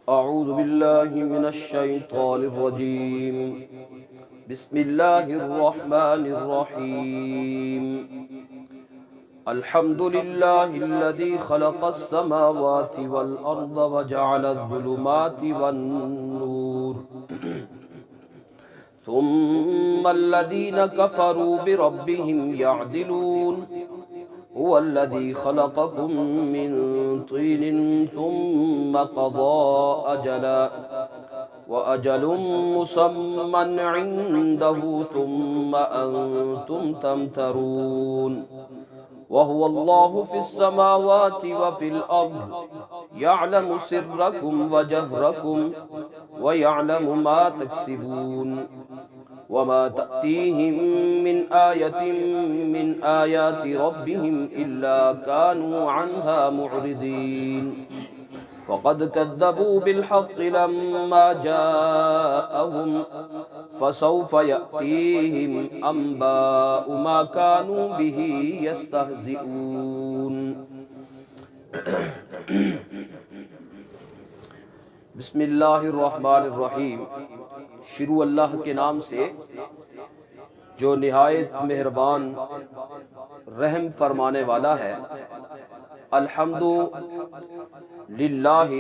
اعوذ باللہ من الشیطان الرجیم بسم اللہ الرحمن الرحیم الحمد للہ الذی خلق السماوات والارض وجعل الظلمات والنور ثم الذین کفروا بربهم یعدلون هو الذي خلقكم من طين ثم قضى أجلا وأجل مسمى عنده ثم أنتم تمترون وهو الله في السماوات وفي الأرض يعلم سركم وجهركم ويعلم ما تكسبون وما تأتيهم من آية من آيات ربهم إلا كانوا عنها معرضين فقد كذبوا بالحق لما جاءهم فسوف يأتيهم أنباء ما كانوا به يستهزئون بسم اللہ الرحمن الرحیم۔ شروع اللہ کے نام سے جو نہایت مہربان رحم فرمانے والا ہے۔ الحمد للہ،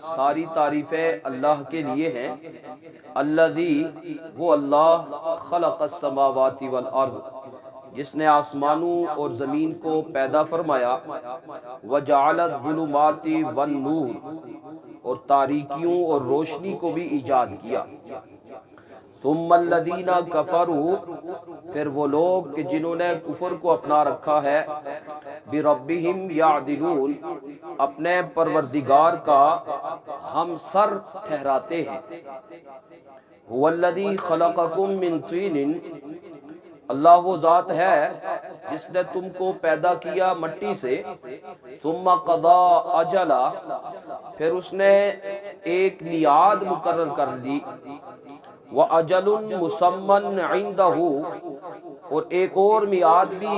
ساری تعریفیں اللہ کے لیے ہیں۔ الذی، وہ اللہ، خلق السماوات والارض، جس نے آسمانوں اور زمین کو پیدا فرمایا، وجعل الظلمات والنور، اور تاریکیوں اور روشنی کو بھی ایجاد کیا۔ ثم الذین کفروا، پھر وہ لوگ کہ جنہوں نے کفر کو اپنا رکھا ہے، بربہم یعدلون، اپنے پروردگار کا ہم سر ٹھہراتے ہیں۔ هو الذی خلقکم من طین، اللہ وہ ذات ہے جس نے تم کو پیدا کیا مٹی سے، ثم قضا اجلا، پھر اس نے ایک میعاد مقرر کر دی، وَأَجَلٌ مُّسَمًّى عِندَهُ، اور ایک اور میعاد بھی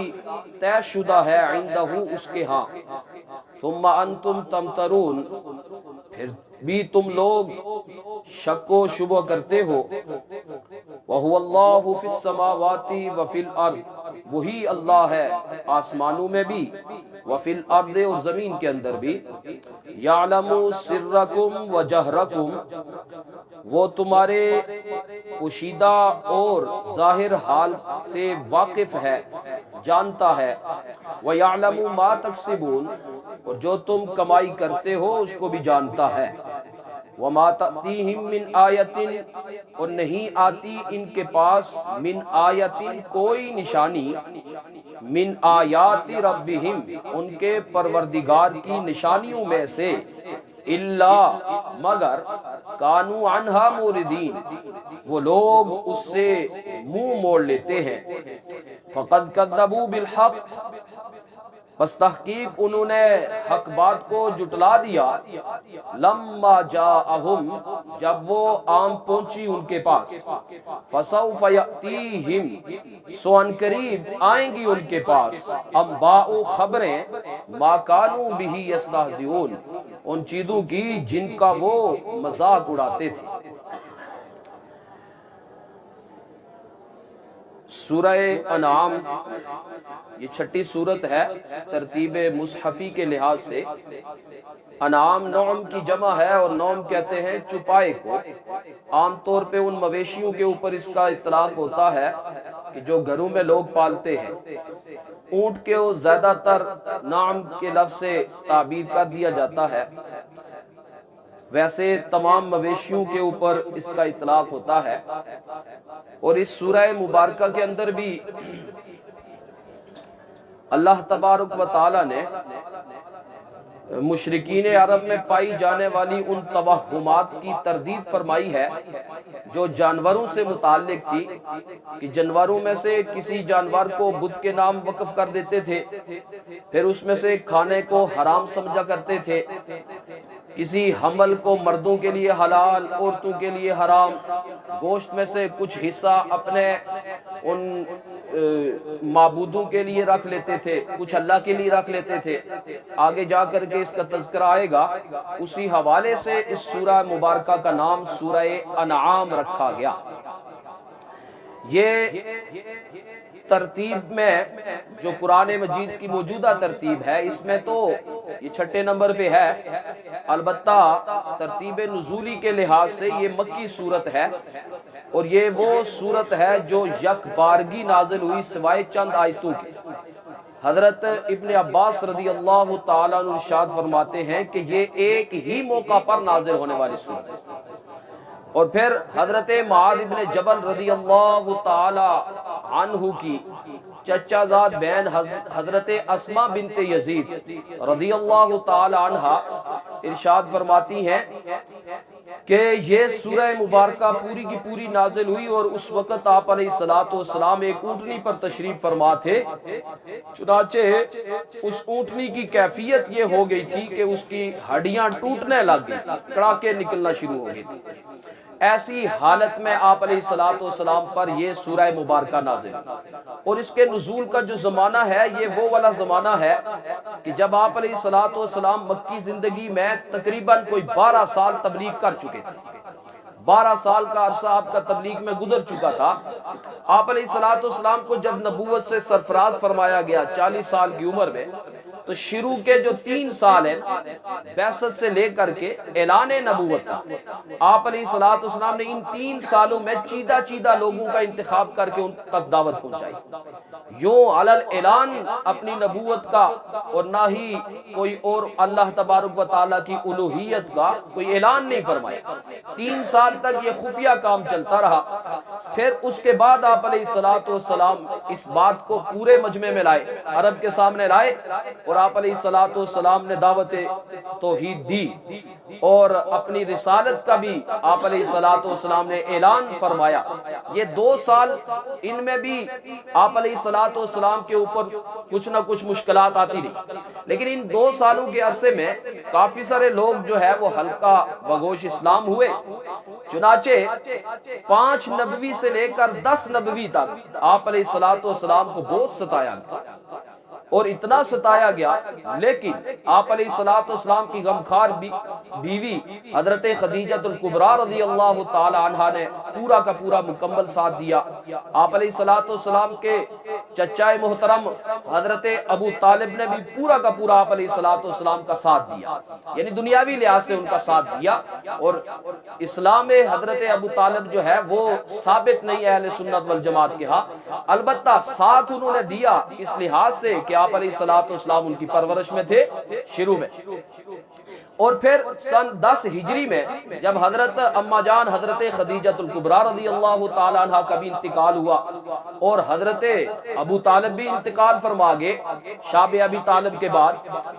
طے شدہ ہے، عندہ اس کے ہاں، ثم انتم تمترون، پھر بھی تم لوگ شک و شبہ کرتے ہو۔ وَهُوَ اللَّهُ فِي السَّمَاوَاتِ وَفِي الْأَرْضِ، وہی اللہ ہے آسمانوں میں بھی، وَفِي الْأَرْضِ، اور زمین کے اندر بھی، يَعْلَمُ سِرَّكُمْ وَجَهْرَكُمْ، وہ تمہارے پوشیدہ اور ظاہر حال سے واقف ہے، جانتا ہے، وَيَعْلَمُ مَا تَكْسِبُونَ، اور جو تم کمائی کرتے ہو اس کو بھی جانتا ہے۔ وَمَا تَأْتِيهِم مِّنْ آیَةٍ، اور نہیں آتی ان کے پاس، من آیَةٍ، کوئی نشانی، من آیات ربہم، ان کے پروردگار کی نشانیوں میں سے، الا، مگر، کانوا عنہا موردین، وہ لوگ اس سے منہ موڑ لیتے ہیں۔ فقد کذبوا بالحق، بس تحقیق انہوں نے حق بات کو جٹلا دیا، لما جاءہم، جب وہ آن پہنچی ان کے پاس، فسوف یأتیہم، سو ان قریب آئیں گی ان کے پاس، انباء، خبریں، ما کانوا بہ یستہزئون، ان چیزوں کی جن کا وہ مذاق اڑاتے تھے۔ سورہ انعام یہ چھٹی سورت ہے ترتیب مصحفی کے لحاظ سے۔ انعام نعم کی جمع ہے، اور نعم کہتے ہیں چپائے کو۔ عام طور پہ ان مویشیوں کے اوپر اس کا اطلاق ہوتا ہے کہ جو گھروں میں لوگ پالتے ہیں۔ اونٹ کے زیادہ تر نعم کے لفظ سے تعبیر کر دیا جاتا ہے، ویسے تمام مویشیوں کے اوپر اس کا اطلاق ہوتا ہے۔ اور اس سورہ مبارکہ کے اندر بھی اللہ تبارک و تعالی نے مشرکین عرب میں پائی جانے والی ان توہمات کی تردید فرمائی ہے جو جانوروں سے متعلق تھی، کہ جانوروں میں سے کسی جانور کو بت کے نام وقف کر دیتے تھے، پھر اس میں سے کھانے کو حرام سمجھا کرتے تھے، کسی حمل کو مردوں کے لیے حلال، عورتوں کے لیے حرام، گوشت میں سے کچھ حصہ اپنے ان معبودوں کے لیے رکھ لیتے تھے، کچھ اللہ کے لیے رکھ لیتے تھے، آگے جا کر کے اس کا تذکرہ آئے گا۔ اسی حوالے سے اس سورہ مبارکہ کا نام سورہ انعام رکھا گیا۔ یہ ترتیب میں جو قرآن مجید کی موجودہ ترتیب ہے، اس میں تو یہ 6 نمبر پہ ہے، البتہ ترتیب نزولی کے لحاظ سے یہ مکی صورت ہے، اور یہ وہ صورت ہے جو یک بارگی نازل ہوئی سوائے چند آیتوں کی۔ حضرت ابن عباس رضی اللہ تعالیٰ عنہ ارشاد فرماتے ہیں کہ یہ ایک ہی موقع پر نازل ہونے والی صورت ہے۔ اور پھر حضرت معاذ ابن جبل رضی اللہ تعالی عنہ کی چچا زاد بہن حضرت اسماء بنت یزید رضی اللہ تعالی عنہ ارشاد فرماتی ہیں کہ یہ سورہ مبارکہ پوری کی پوری نازل ہوئی، اور اس وقت آپ علیہ الصلوۃ والسلام ایک اونٹنی پر تشریف فرما تھے، چنانچہ اس اونٹنی کی کیفیت یہ ہو گئی تھی کہ اس کی ہڈیاں ٹوٹنے لگ گئی تھی، کڑاکے نکلنا شروع ہو گئی تھی۔ ایسی حالت میں آپ علیہ الصلوۃ والسلام پر یہ سورہ مبارکہ نازل، اور اس کے نزول کا جو زمانہ ہے یہ وہ والا زمانہ ہے کہ جب آپ علیہ الصلوۃ والسلام مکی زندگی میں تقریباً کوئی 12 سال تبلیغ کر چکے تھے۔ 12 سال کا عرصہ آپ کا تبلیغ میں گزر چکا تھا۔ آپ علیہ الصلوۃ والسلام کو جب نبوت سے سرفراز فرمایا گیا 40 سال کی عمر میں، تو شروع کے جو 3 سال ہیں بعثت سے لے کر کے اعلان نبوت کا، آپ علیہ الصلوۃ والسلام نے ان 3 سالوں میں چیدہ چیدہ لوگوں کا انتخاب کر کے ان تک دعوت پہنچائی۔ یوں علل اعلان اپنی نبوت کا اور نہ ہی کوئی اور اللہ تبارک و تعالیٰ کی الوہیت کا کوئی اعلان نہیں فرمایا۔ 3 سال تک یہ خفیہ کام چلتا رہا۔ پھر اس کے بعد آپ علیہ الصلوۃ والسلام اس بات کو پورے مجمع میں لائے، عرب کے سامنے لائے، اور آپ علیہ الصلوۃ والسلام نے دعوت توحید دی، اور اپنی رسالت کا بھی آپ علیہ الصلوۃ والسلام نے اعلان فرمایا۔ یہ 2 سال ان میں بھی آپ علیہ الصلوۃ والسلام کے اوپر کچھ نہ کچھ مشکلات آتی رہی، لیکن ان 2 سالوں کے عرصے میں کافی سارے لوگ جو ہے وہ ہلکا بگوش اسلام ہوئے۔ چنانچہ 5 نبوی سے لے کر 10 نبوی تک آپ علیہ الصلوۃ والسلام کو بہت ستایا گیا، اور اتنا ستایا گیا، لیکن آپ علیہ الصلوۃ والسلام کی غمخوار بیوی حضرت خدیجہ الکبریٰ رضی اللہ تعالی عنہا نے پورا کا پورا مکمل ساتھ دیا۔ آپ علیہ الصلوۃ والسلام کے چچا محترم حضرت ابو طالب نے بھی پورا کا پورا آپ علیہ الصلوۃ والسلام کا ساتھ دیا، یعنی دنیاوی لحاظ سے ان کا ساتھ دیا۔ اور اسلام میں حضرت ابو طالب جو ہے وہ ثابت نہیں ہے اہل سنت والجماعت کے ہاں، البتہ ساتھ انہوں نے دیا اس لحاظ سے کہ آپ علیہ الصلوۃ والسلام ان کی پرورش میں تھے شروع میں۔ اور پھر سن 10 ہجری میں جب حضرت اما جان حضرت خدیجہ الکبریٰ رضی اللہ تعالی عنہ کا بھی انتقال ہوا، اور حضرت ابو طالب بھی انتقال فرما گئے شاب ابی طالب کے بعد،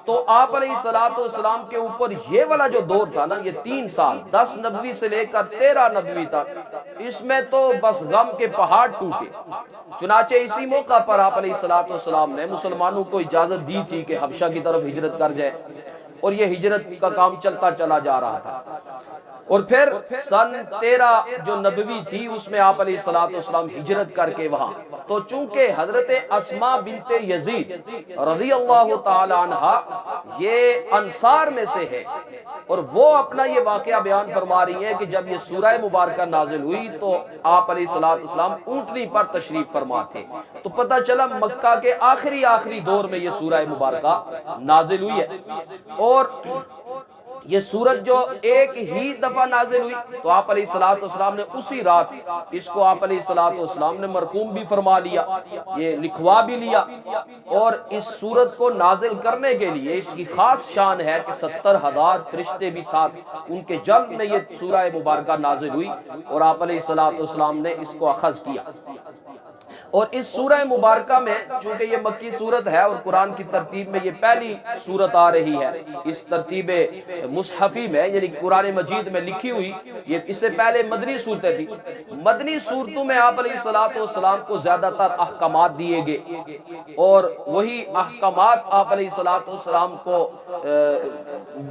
تو آپ علیہ الصلوۃ والسلام کے اوپر یہ والا جو دور تھا نا، یہ 3 سال 10 نبوی سے لے کر 13 نبوی تک، اس میں تو بس غم کے پہاڑ ٹوٹے۔ چنانچہ اسی موقع پر آپ علیہ الصلوۃ والسلام نے مسلمانوں کو اجازت دی تھی کہ حبشہ کی طرف ہجرت کر جائے، اور یہ ہجرت کا کام چلتا چلا جا رہا تھا۔ اور پھر سن 13 جو نبوی تھی اس میں آپ علیہ الصلوۃ والسلام ہجرت کر کے وہاں، تو چونکہ حضرت اسماء بنت یزید رضی اللہ تعالی عنہا یہ انصار میں سے ہے، اور وہ اپنا یہ واقعہ بیان فرما رہی ہیں کہ جب یہ سورہ مبارکہ نازل ہوئی تو آپ علیہ الصلوۃ والسلام اونٹنی پر تشریف فرما تھے، تو پتہ چلا مکہ کے آخری دور میں یہ سورہ مبارکہ نازل ہوئی ہے۔ اور یہ سورت جو ایک ہی دفعہ نازل ہوئی تو آپ علیہ الصلوۃ والسلام نے اسی رات اس کو آپ علیہ الصلوۃ والسلام نے مرقوم بھی فرما لیا، یہ لکھوا بھی لیا، اور اس سورت کو نازل کرنے کے لیے اس کی خاص شان ہے کہ 70,000 فرشتے بھی ساتھ ان کے جلد میں یہ سورہ مبارکہ نازل ہوئی، اور آپ علیہ الصلوۃ والسلام نے اس کو اخذ کیا۔ اور اس سورہ مبارکہ میں چونکہ یہ مکی سورت ہے اور قرآن کی ترتیب میں یہ پہلی سورت آ رہی ہے اس ترتیب مصحفی میں، یعنی قرآن مجید میں لکھی ہوئی، یہ اس سے پہلے مدنی صورتیں تھی۔ مدنی صورتوں میں آپ علیہ الصلوۃ والسلام کو زیادہ تر احکامات دیے گئے، اور وہی احکامات آپ علیہ الصلوۃ والسلام کو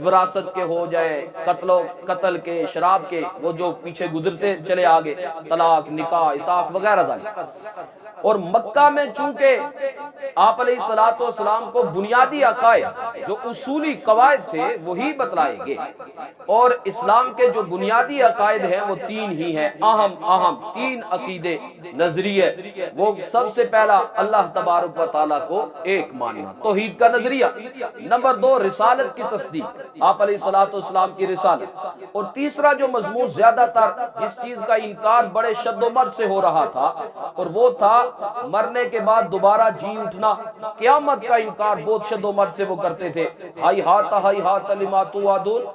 وراثت کے ہو جائے، قتل کے، شراب کے، وہ جو پیچھے گزرتے چلے آگے، طلاق، نکاح، عتاق وغیرہ ذالک۔ اور مکہ میں چونکہ آپ علیہ الصلوۃ والسلام کو بنیادی عقائد جو اصولی قواعد تھے وہی بتلائے گے، اور اسلام کے جو بنیادی عقائد ہیں وہ تین ہی ہیں، اہم تین عقیدے نظریے۔ وہ سب سے پہلا اللہ تبارک و تعالیٰ کو ایک ماننا، توحید کا نظریہ۔ نمبر دو، رسالت کی تصدیق، آپ علیہ الصلوۃ والسلام کی رسالت۔ اور تیسرا جو مضمون زیادہ تر جس چیز کا انکار بڑے شد و مد سے ہو رہا تھا، اور وہ تھا مرنے کے بعد دوبارہ جی اٹھنا، قیامت کا انکار بہت شد و مد سے وہ کرتے تھے۔ ہائی ہاتھ لما توعدون،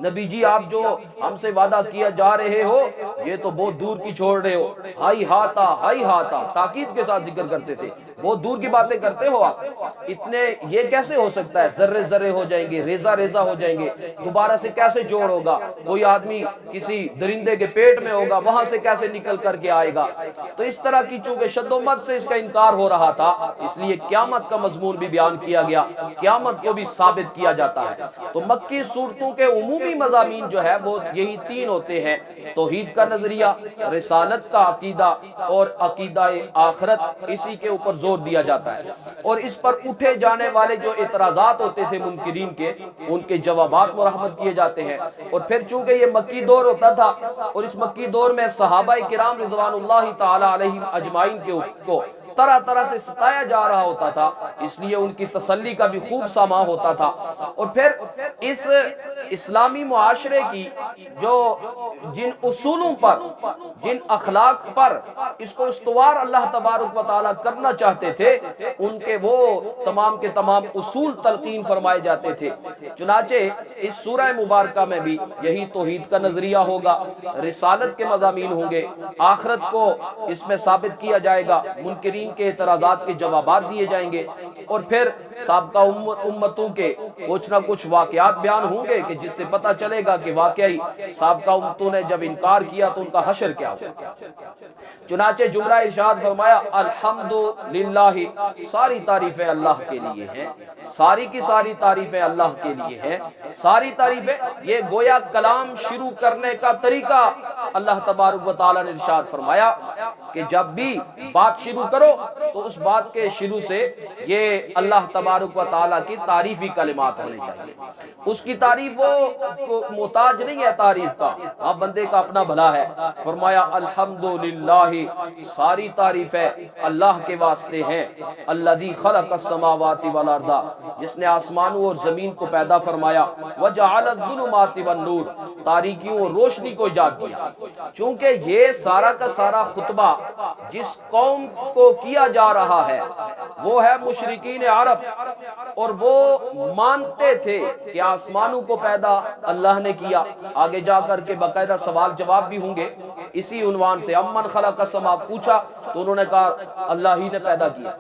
نبی جی آپ جو ہم سے وعدہ کیا جا رہے ہو یہ تو بہت دور کی چھوڑ رہے ہو، ہائی ہاتا تاکید کے ساتھ ذکر کرتے تھے، بہت دور کی باتیں کرتے ہو آپ، اتنے یہ کیسے ہو سکتا ہے، ذرے ذرے ہو جائیں گے، ریزہ ریزہ ہو جائیں گے، دوبارہ سے کیسے جوڑ ہوگا، کوئی آدمی کسی درندے کے پیٹ میں ہوگا وہاں سے کیسے نکل کر کے آئے گا۔ تو اس طرح کی چونکہ شد و مد سے اس کا انکار ہو رہا تھا، اس لیے قیامت کا مضمون بھی بیان کیا گیا، قیامت کو بھی ثابت کیا جاتا ہے۔ تو مکی صورتوں کے عمومی مضامین جو ہے وہ یہی تین ہوتے ہیں، توحید کا نظریہ، رسالت کا عقیدہ اور عقیدہ آخرت، اسی کے اوپر زور دیا جاتا ہے۔ اور اس پر اٹھے جانے والے جو اعتراضات ہوتے تھے منکرین کے، ان کے جوابات مرحمت کیے جاتے ہیں۔ اور پھر چونکہ یہ مکی دور ہوتا تھا اور اس مکی دور میں صحابہ کرام رضوان اللہ تعالی علیہم اجمعین کو طرح طرح سے ستایا جا رہا ہوتا تھا، اس لیے ان کی تسلی کا بھی خوب سامان ہوتا تھا۔ اور پھر اس اسلامی معاشرے کی جو جن اصولوں پر، جن اخلاق پر اس کو استوار اللہ تبارک و تعالیٰ کرنا چاہتے تھے، ان کے وہ تمام کے تمام اصول تلقین فرمائے جاتے تھے۔ چنانچہ اس سورہ مبارکہ میں بھی یہی توحید کا نظریہ ہوگا، رسالت کے مضامین ہوں گے، آخرت کو اس میں ثابت کیا جائے گا، منکرین کے اعتراضات کے جوابات دیے جائیں گے، اور پھر سابقہ امتوں کے کچھ نہ کچھ واقعات بیان ہوں گے کہ جس سے پتہ چلے گا کہ واقعی سابقہ امتوں نے جب انکار کیا تو ان کا حشر کیا ہوا۔ چنانچہ جملہ ارشاد فرمایا الحمدللہ، ساری تعریفیں اللہ کے لیے ہیں، ساری کی ساری تعریفیں اللہ کے لیے ہیں، ساری تعریفیں، یہ گویا کلام شروع کرنے کا طریقہ اللہ تبارک و تعالیٰ نے ارشاد فرمایا کہ جب بھی بات شروع کرو تو اس بات کے شروع سے یہ اللہ تبارک و تعالیٰ کی تعریفی کلمات ہونے چاہیے۔ اس کی تعریف وہ محتاج نہیں ہے تعریف کا، آپ بندے کا اپنا بھلا ہے۔ فرمایا الحمدللہ، ساری تعریفیں اللہ کے واسطے ہیں، الذی خلق السماوات والارض، جس نے آسمانوں اور زمین کو پیدا فرمایا، وجعل الظلمات والنور، تاریکیوں اور روشنی کو ایجاد کیا۔ چونکہ یہ سارا کا سارا خطبہ جس قوم کو کیا جا رہا ہے وہ ہے مشرکین عرب، اور وہ مانتے تھے کہ آسمانوں کو پیدا اللہ نے کیا۔ آگے جا کر کے باقاعدہ سوال جواب بھی ہوں گے اسی عنوان سے، امن خلق السما پوچھا تو انہوں نے کہا اللہ ہی نے پیدا کیا۔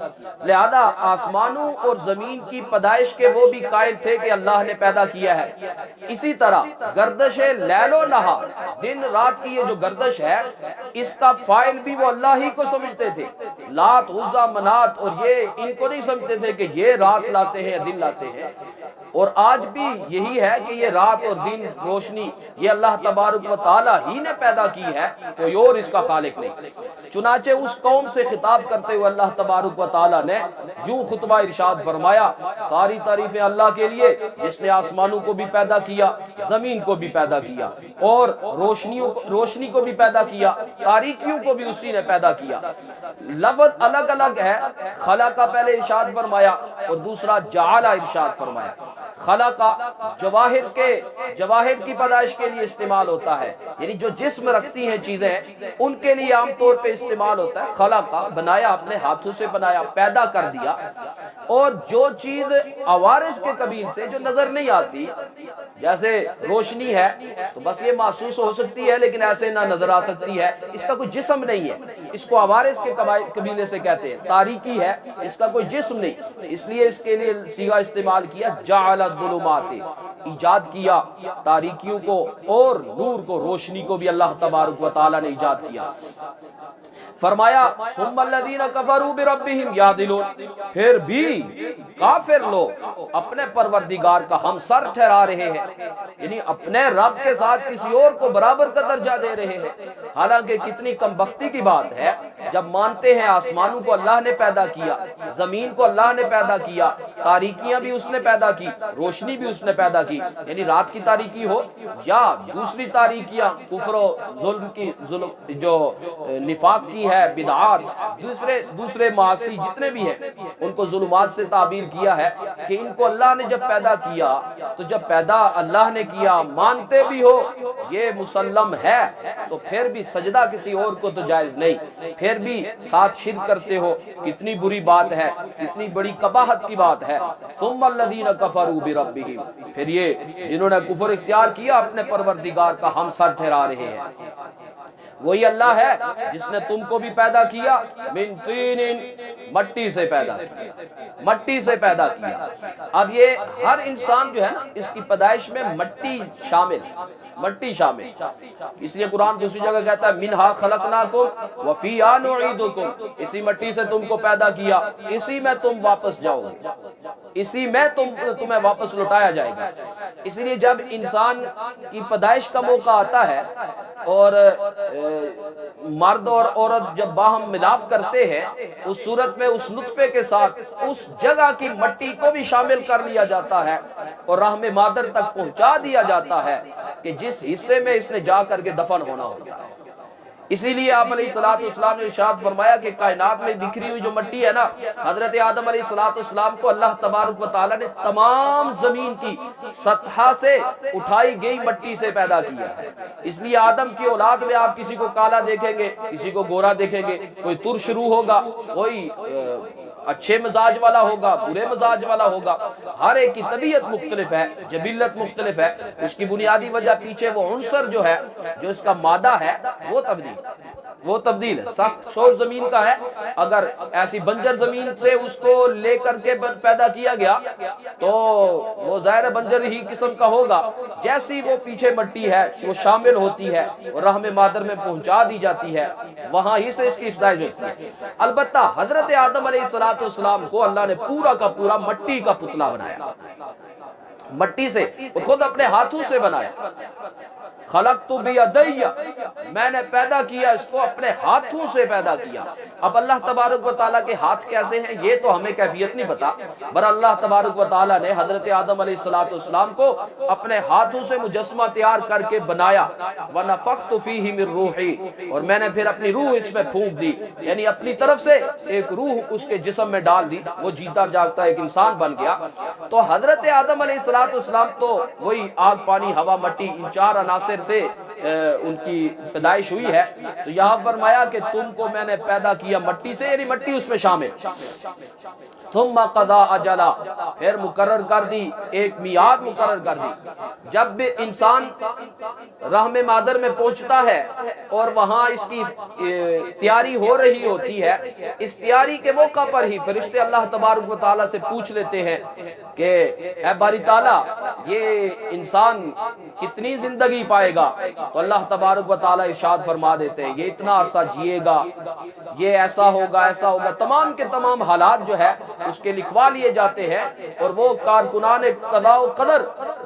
لہذا آسمانوں اور زمین کی پیدائش کے وہ بھی قائل تھے کہ اللہ نے پیدا کیا ہے۔ اسی طرح گردش لیل و نہار، دن رات کی یہ جو گردش ہے، اس کا فاعل بھی وہ اللہ ہی کو سمجھتے تھے۔ لات، عزا، منات اور یہ ان کو نہیں سمجھتے تھے کہ یہ رات لاتے ہیں یا دن لاتے ہیں۔ اور آج بھی یہی ہے کہ یہ رات اور دن روشنی یہ اللہ تبارک و تعالیٰ ہی نے پیدا کی ہے، کوئی اور اس کا خالق نہیں۔ چنانچہ اس قوم سے خطاب کرتے ہوئے اللہ تبارک و تعالیٰ نے یوں خطبہ ارشاد فرمایا، ساری تعریفیں اللہ کے لیے جس نے آسمانوں کو بھی پیدا کیا، زمین کو بھی پیدا کیا، اور روشنی کو بھی پیدا کیا، تاریکیوں کو بھی اسی نے پیدا کیا۔ لفظ الگ الگ ہے، خلق پہلے ارشاد فرمایا اور دوسرا جعل ارشاد فرمایا۔ خلق جواہر کی پیدائش کے لیے استعمال ہوتا ہے، یعنی جو جسم رکھتی ہیں چیزیں ان کے لیے عام طور پہ استعمال ہوتا ہے۔ خلق بنایا، اپنے ہاتھوں سے بنایا، پیدا کر دیا۔ اور جو چیز عوارض کے قبیل سے جو نظر نہیں آتی، جیسے روشنی ہے تو بس یہ محسوس ہو سکتی ہے لیکن ایسے نہ نظر آ سکتی ہے، اس کا کوئی جسم نہیں ہے، اس کو عوارض کے قبیلے سے کہتے ہیں، تاریکی ہے، اس کا کوئی جسم نہیں، اس لیے اس کے لیے صیغہ استعمال کیا جعل الظلمات، ایجاد کیا تاریکیوں کو اور نور کو، روشنی کو بھی اللہ تبارک و تعالی نے ایجاد کیا۔ فرمایا ثم الذین کفروا بربہم یعدلون، پھر بھی کافر لوگ اپنے پروردگار کا ہم سر ٹھہرا رہے ہیں، یعنی اپنے رب کے ساتھ کسی اور کو برابر کا درجہ دے رہے ہیں۔ حالانکہ کتنی کم بختی کی بات ہے جب مانتے ہیں آسمانوں کو اللہ نے پیدا کیا، زمین کو اللہ نے پیدا کیا، تاریکیاں بھی اس نے پیدا کی، روشنی بھی اس نے پیدا کی، یعنی رات کی تاریکی ہو یا دوسری تاریکیاں، کفر و ظلم کی، جو نفاق کی ہے، بدعات، دوسرے معاصی جتنے بھی ہیں، ان کو ظلمات سے تعبیر کیا ہے کہ ان کو اللہ نے جب پیدا کیا تو جب پیدا اللہ نے کیا مانتے بھی ہو یہ مسلم ہے، تو پھر بھی سجدہ کسی اور کو تو جائز نہیں، پھر بھی ساتھ شرک کرتے ہو، کتنی بری بات ہے، کتنی بڑی قباحت کی بات ہے۔ ثم الذین کفروا بربہم، پھر یہ جنہوں نے کفر اختیار کیا اپنے پروردگار کا ہم سر ٹھہرا رہے ہیں۔ وہی اللہ ہے جس نے تم کو بھی پیدا کیا، من طین، مٹی سے پیدا کیا، مٹی سے پیدا کیا۔ اب یہ ہر انسان جو ہے نا اس کی پیدائش میں مٹی شامل، مٹی شامل، اس لیے قرآن دوسری جگہ کہتا ہے منہا خلقناکم وفیہا نعیدکم، اسی مٹی سے تم کو پیدا کیا، اسی میں تم واپس جاؤ گے، اسی میں تمہیں واپس لوٹایا جائے گا۔ اسی لیے جب انسان کی پیدائش کا موقع آتا ہے اور مرد اور عورت جب باہم ملاپ کرتے ہیں، اس صورت میں اس نطفے کے ساتھ اس جگہ کی مٹی کو بھی شامل کر لیا جاتا ہے اور رحم مادر تک پہنچا دیا جاتا ہے کہ جس حصے میں اس نے جا کر کے دفن ہونا ہوتا ہے۔ اسی لیے آپ علیہ السلام نے ارشاد فرمایا کہ کائنات میں بکھری ہوئی جو مٹی ہے نا، حضرت آدم علیہ السلام کو اللہ تبارک و تعالی نے تمام زمین کی سطح سے اٹھائی گئی مٹی سے پیدا کیا ہے۔ اس لیے آدم کی اولاد میں آپ کسی کو کالا دیکھیں گے، کسی کو گورا دیکھیں گے، کوئی ترش روح ہوگا، کوئی اچھے مزاج والا ہوگا، برے مزاج والا ہوگا، ہر ایک کی طبیعت مختلف ہے، جبلت مختلف ہے۔ اس کی بنیادی وجہ پیچھے وہ عنصر جو ہے، جو اس کا مادہ ہے، وہ تبدیل ہے۔ سخت شور زمین کا ہے، اگر ایسی بنجر زمین سے اس کو لے کر کے پیدا کیا گیا تو وہ ظاہر بنجر ہی قسم کا ہوگا۔ جیسی وہ پیچھے مٹی ہے وہ شامل ہوتی ہے اور رحم مادر میں پہنچا دی جاتی ہے، وہاں ہی سے اس کی افزائش ہوتی ہے۔ البتہ حضرت آدم علیہ السلام کو اللہ نے پورا کا پورا مٹی کا پتلا بنایا، مٹی سے، خود اپنے ہاتھوں سے بنایا۔ خلقت بیدی، میں نے پیدا کیا اس کو اپنے ہاتھوں سے پیدا کیا۔ اب اللہ تبارک و تعالیٰ کے ہاتھ کیسے ہیں یہ تو ہمیں کیفیت نہیں پتا، پر اللہ تبارک و تعالیٰ نے حضرت آدم علیہ السلام کو اپنے ہاتھوں سے مجسمہ تیار کر کے بنایا۔ وَنَفَخْتُ فِيهِ مِن رُوحِي، اور میں نے پھر اپنی روح اس میں پھونک دی، یعنی اپنی طرف سے ایک روح اس کے جسم میں ڈال دی، وہ جیتا جاگتا ایک انسان بن گیا۔ تو حضرت آدم علیہ السلام تو وہی آگ، پانی، ہوا، مٹی، ان چار عناصر سے ان کی پیدائش ہوئی ہے۔ تو یہاں فرمایا کہ تم کو میں نے پیدا کیا مٹی سے، یعنی مٹی اس میں شامل۔ ثم قضا اجلا، پھر مقرر کر دی، ایک میعاد مقرر کر دی۔ جب بھی انسان رحم مادر میں پہنچتا ہے اور وہاں اس کی تیاری ہو رہی ہوتی ہے، اس تیاری کے موقع پر ہی فرشتے اللہ تبارک و تعالیٰ سے پوچھ لیتے ہیں کہ اے باری تعالیٰ یہ انسان کتنی زندگی پائے گا؟ تو اللہ تبارک و تعالیٰ ارشاد فرما دیتے ہیں یہ اتنا عرصہ جیے گا، یہ ایسا ہوگا، ایسا ہوگا، تمام کے تمام حالات جو ہے اس کے لکھوا لیے جاتے ہیں، اور وہ کارکنان قضاء و قدر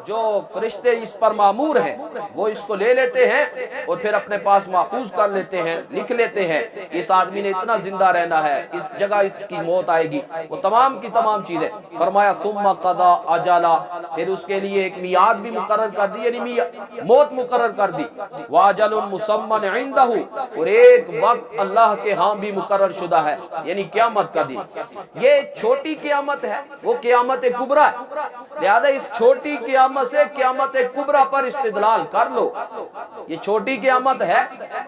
جو فرشتے اس پر مامور ہیں وہ اس کو لے لیتے ہیں اور پھر اپنے پاس محفوظ کر لیتے ہیں، لکھ لیتے ہیں اس آدمی نے اتنا زندہ رہنا ہے، اس جگہ اس کی موت آئے گی، وہ تمام کی تمام چیزیں۔ فرمایا ثم قضا اجلا، پھر اس کے لیے ایک میعاد بھی مقرر کر دی، یعنی موت مقرر کر دی۔ واجل مسمى عنده، اور ایک وقت اللہ کے ہاں بھی مقرر شدہ ہے، یعنی قیامت کا دن۔ یہ چھوٹی قیامت ہے، وہ قیامت کبریٰ ہے، لہذا اس چھوٹی قیامت سے قیامت کبریٰ پر استدلال کر لو۔ یہ چھوٹی قیامت ہے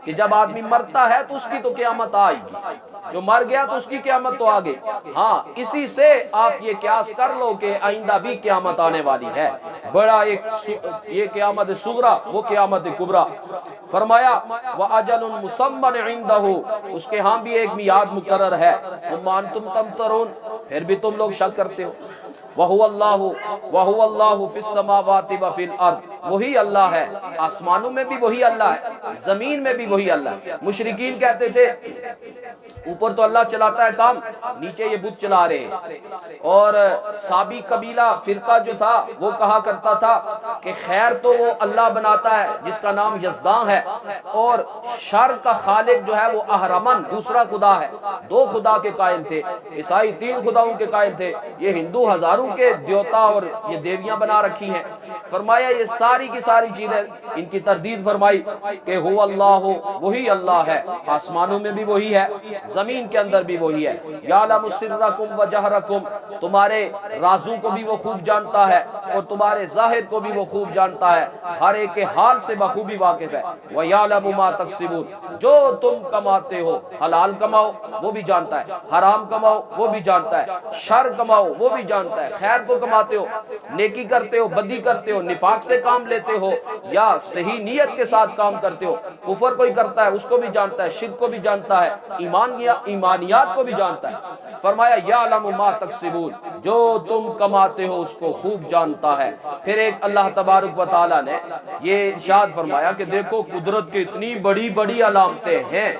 کہ جب آدمی مرتا ہے تو اس کی تو قیامت آئے گی، جو مر گیا تو اس کی قیامت تو آ گئی۔ ہاں اسی سے آپ یہ قیاس کر لو کہ آئندہ بھی قیامت آنے آنے والی ہے، بڑا ایک یہ قیامت صغری وہ قیامت کبریٰ۔ فرمایا وَأَجَلٌ مُّسَمًّى عِندَهُ، اس کے ہاں بھی ایک میعاد مقرر ہے، ثُمَّ أَنتُمْ تَمْتَرُونَ، پھر بھی تم لوگ شک کرتے ہو۔ وَهُوَ اللَّهُ فِي السَّمَاوَاتِ وَفِي الْأَرْضِ، وہی اللہ ہے، آسمانوں میں بھی وہی اللہ ہے، زمین میں بھی وہی اللہ ہے۔ مشرکین کہتے تھے اوپر تو اللہ چلاتا ہے کام، نیچے یہ بت چلا رہے ہیں۔ اور سابی قبیلہ فرقہ جو تھا وہ کہا کرتا تھا کہ خیر تو وہ اللہ بناتا ہے جس کا نام یزداں ہے، اور شر کا خالق جو ہے وہ اہرمن دوسرا خدا ہے۔ دو خدا کے قائل تھے، عیسائی 3 خداؤں کے قائل تھے، یہ ہندو ہزاروں کے دیوتا اور یہ دیویاں بنا رکھی ہیں۔ فرمایا یہ ساری کی ساری چیزیں ان کی تردید فرمائی کہ هو اللہ، وہی اللہ ہے، آسمانوں میں بھی وہی ہے، زمین کے اندر بھی وہی ہے۔ یعلم سرکم وجہرکم، تمہارے رازوں کو بھی وہ خوب جانتا ہے اور تمہارے ظاہر کو بھی وہ خوب جانتا ہے، ہر ایک کے حال سے بخوبی واقف ہے۔ وَيَعْلَمُ مَا تَكْسِبُونَ، جو تم کماتے ہو، حلال کماؤ وہ بھی جانتا ہے، حرام کماؤ وہ بھی جانتا ہے، شر کماؤ وہ بھی جانتا ہے، خیر کو کماتے ہو، نیکی کرتے ہو، بدی کرتے ہو، نفاق سے کام لیتے ہو یا صحیح نیت کے ساتھ کام کرتے ہو، کفر کوئی کرتا ہے اس کو بھی جانتا ہے، شرک کو بھی جانتا ہے، ایمانیات کو بھی جانتا ہے۔ فرمایا یعلم ما تکسبون، جو تم کماتے ہو اس کو خوب جانتا ہے۔ پھر ایک اللہ تبارک و تعالی نے یہ ارشاد فرمایا کہ دیکھو قدرت کی اتنی بڑی بڑی علامتیں ہیں،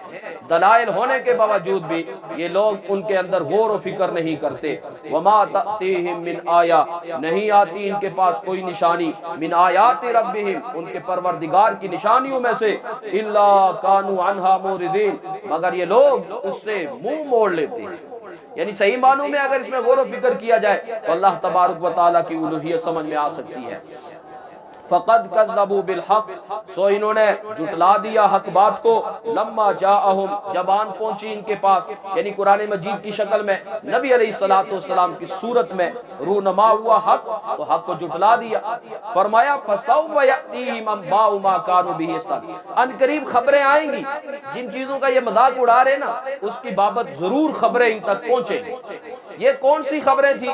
دلائل ہونے کے باوجود بھی یہ لوگ ان کے اندر غور و فکر نہیں کرتے۔ وما تأتیہم من آیہ، نہیں آتی ان کے پاس کوئی نشانی، من آیات ربہم، ان کے پروردگار کی نشانیوں میں سے، الا کانوا عنہا موردین، مگر یہ لوگ اس سے منہ موڑ لیتے ہیں۔ یعنی صحیح معنوں میں اگر اس میں غور و فکر کیا جائے تو اللہ تبارک و تعالیٰ کی الوہیت سمجھ میں آ سکتی ہے۔ فقد کذبوا بالحق، سو انہوں نے جھٹلا دیا حق بات کو، لما جاءہم، جب آن پہنچی ان کے پاس، یعنی قرآن مجید کی شکل میں نبی علیہ السلام کی صورت میں رونما ہوا حق، تو حق کو جھٹلا دیا۔ فرمایا فسوف یأتیہم انباء ما کانوا بہ یستہزئون، ان قریب خبریں آئیں گی، جن چیزوں کا یہ مذاق اڑا رہے نا اس کی بابت ضرور خبریں ان تک پہنچیں گی۔ یہ کون سی خبریں تھی؟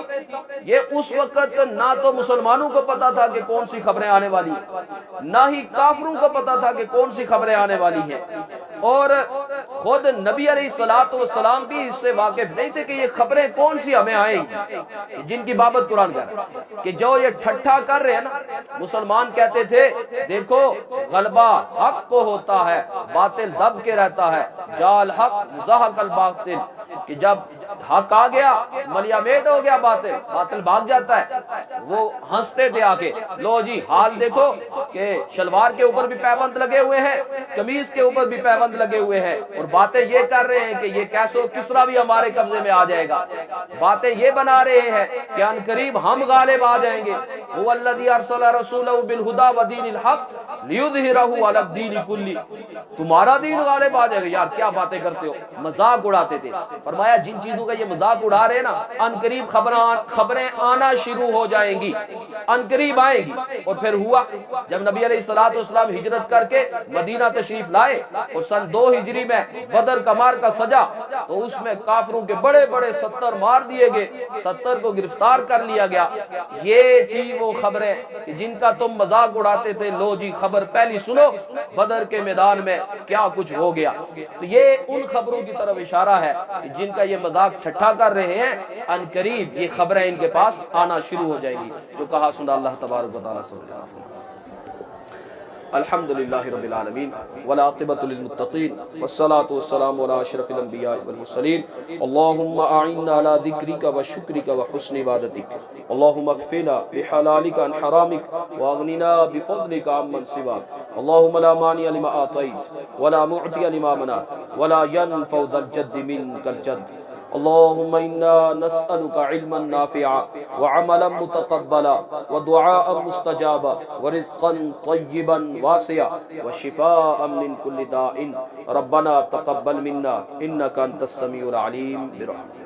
یہ اس وقت نہ تو مسلمانوں کو پتا تھا کہ کون سی خبریں آنے والی ہیں، نہ ہی کافروں کو پتا تھا کہ کون سی خبریں آنے والی ہیں، اور خود نبی علیہ السلام بھی اس سے واقف نہیں تھے کہ یہ خبریں کون سی ہمیں آئیں گی جن کی بابت قرآن کہہ رہا ہے۔ کہ جو یہ ٹھٹھا کر رہے ہیں نا، مسلمان کہتے تھے دیکھو غلبہ حق کو ہوتا ہے، باطل دب کے رہتا ہے، جال حق زہق الباطل، کہ جب حق آ گیا ملیا میٹ ہو گیا باطل بھاگ جاتا ہے۔ وہ ہنستے تھے آ کے، لو جی حال دیکھو کہ شلوار کے اوپر بھی پیبند لگے ہوئے ہیں، قمیض کے اوپر بھی پیبند لگے ہوئے ہیں، اور باتیں یہ کر رہے ہیں کہ یہ کیسو کسرا بھی ہمارے قبضے میں آ جائے گا، باتیں یہ بنا رہے ہیں کہ ان قریب ہم غالب آ جائیں گے۔ هو الذی ارسل رسولہ بالہدی ودین الحق لیظہرہ علی الدین کلہ، تمہارا دین غالب آ جائے گا۔ یار کیا باتیں کرتے ہو، مذاق اڑاتے تھے۔ فرمایا جن چیزوں کا یہ مذاق اڑا رہے نا، ان قریب خبریں آنا شروع ہو جائیں گی، ان قریب آئیں گی۔ اور پھر ہوا جب نبی علیہ السلام ہجرت کر کے مدینہ تشریف لائے اور سن 2 ہجری میں بدر کا مارکہ سجا، تو اس میں کافروں کے بڑے بڑے 70 مار دیے گئے، 70 کو گرفتار کر لیا گیا۔ یہ تھی وہ خبریں کہ جن کا تم مذاق اڑاتے تھے، لو جی خبر پہلی سنو بدر کے میدان میں کیا کچھ ہو گیا۔ تو یہ ان خبروں کی طرف اشارہ ہے کہ جن کا یہ مذاق ٹھٹھا کر رہے ہیں، ان قریب یہ خبریں ان کے پاس آنا شروع ہو جائیں گی۔ جو کہا سنا اللہ تبارک و تعالیٰ سے۔ الحمدللہ رب العالمین والعاقبۃ للمتقین والصلاة والسلام علی اشرف الانبیاء والمرسلین۔ اللہم اعنا علی ذکرک وشکرک وحسن عبادتک، اللہم اکفنا بحلالک عن حرامک واغننا بفضلک عمن سواک، اللہم لا مانع لما اعطیت ولا معطی لما منعت ولا ينفع ذا الجد منک الجد۔ اللهم إنا نسألك علما نافعا وعملا متقبلا ودعاء مستجابا ورزقا طيبا واسعا وشفاء من كل داء، ربنا تقبل منا إنك أنت السميع العليم برحمتك۔